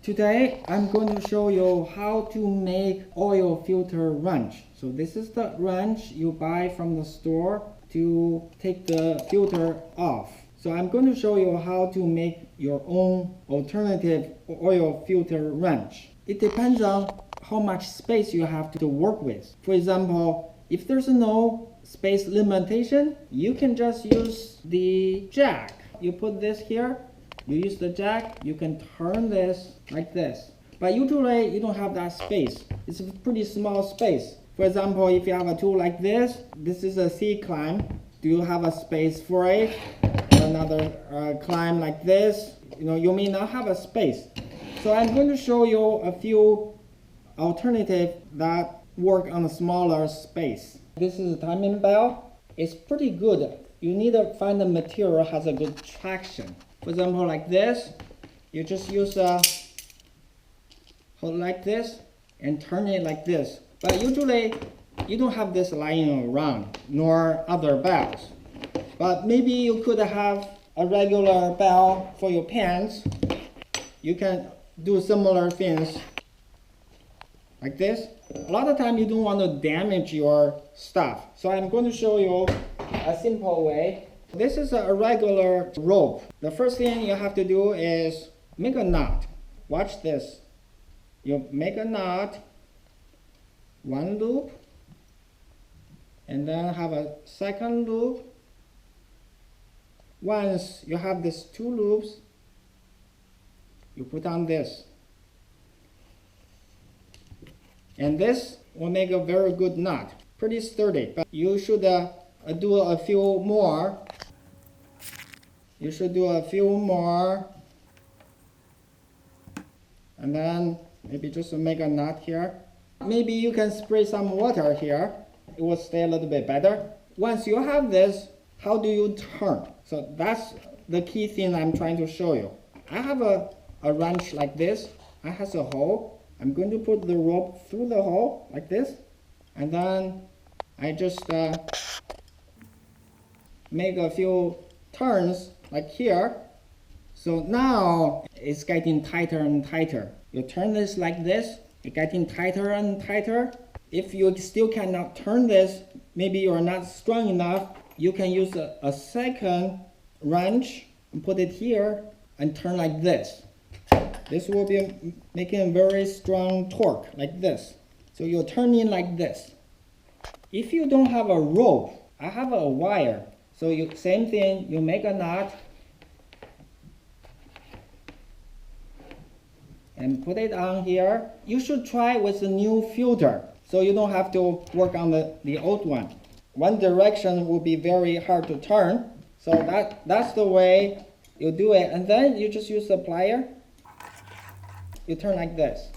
Today I'm going to show you how to make oil filter wrench. So this is the wrench you buy from the store to take the filter off. So I'm going to show you how to make your own alternative oil filter wrench. It depends on how much space you have to work with. For example, if there's no space limitation, you can just use the jack. You put this here. You use the jack, you can turn this like this. But usually you don't have that space. It's a pretty small space. For example, if you have a tool like this is a C climb. Do you have a space for it? Another climb like this. You may not have a space. So I'm going to show you a few alternatives that work on a smaller space. This is a timing bell. It's pretty good. You need to find the material that has a good traction. For example, like this, you just use a hold like this and turn it like this. But usually, you don't have this lying around, nor other bells. But maybe you could have a regular bell for your pants. You can do similar things like this. A lot of time you don't want to damage your stuff. So I'm going to show you a simple way. This is a regular rope. The first thing you have to do is make a knot. Watch this. You make a knot, one loop, and then have a second loop. Once you have these two loops, you put on this. And this will make a very good knot. Pretty sturdy, but you should do a few more. You should do a few more. And then maybe just make a knot here. Maybe you can spray some water here. It will stay a little bit better. Once you have this, how do you turn? So that's the key thing I'm trying to show you. I have a wrench like this. It has a hole. I'm going to put the rope through the hole like this. And then I just make a few turns like here. So now it's getting tighter and tighter. You turn this like this, it's getting tighter and tighter. If you still cannot turn this, maybe you're not strong enough, you can use a second wrench and put it here and turn like this. This will be making a very strong torque like this. So you're turning like this. If you don't have a rope, I have a wire. So same thing, you make a knot and put it on here. You should try with the new filter so you don't have to work on the old one. One direction will be very hard to turn. So that's the way you do it. And then you just use the plier. You turn like this.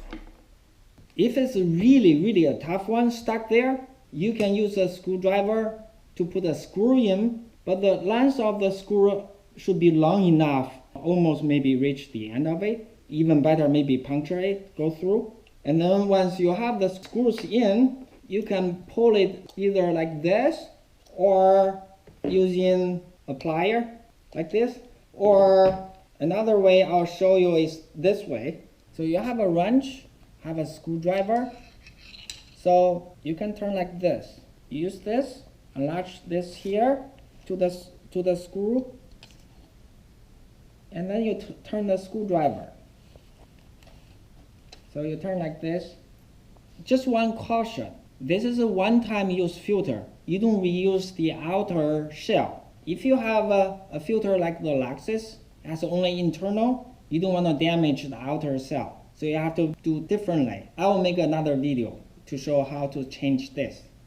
If it's really a tough one stuck there, you can use a screwdriver to put a screw in. But the length of the screw should be long enough, almost maybe reach the end of it. Even better, maybe puncture it, go through. And then once you have the screws in, you can pull it either like this or using a plier like this. Or another way I'll show you is this way. So you have a wrench, have a screwdriver. So you can turn like this. Use this and latch this here to the screw, and then you turn the screwdriver. So you turn like this. Just one caution. This is a one-time use filter. You don't reuse the outer shell. If you have a filter like the Lexus, that's only internal, you don't want to damage the outer shell. So you have to do differently. I will make another video to show how to change this.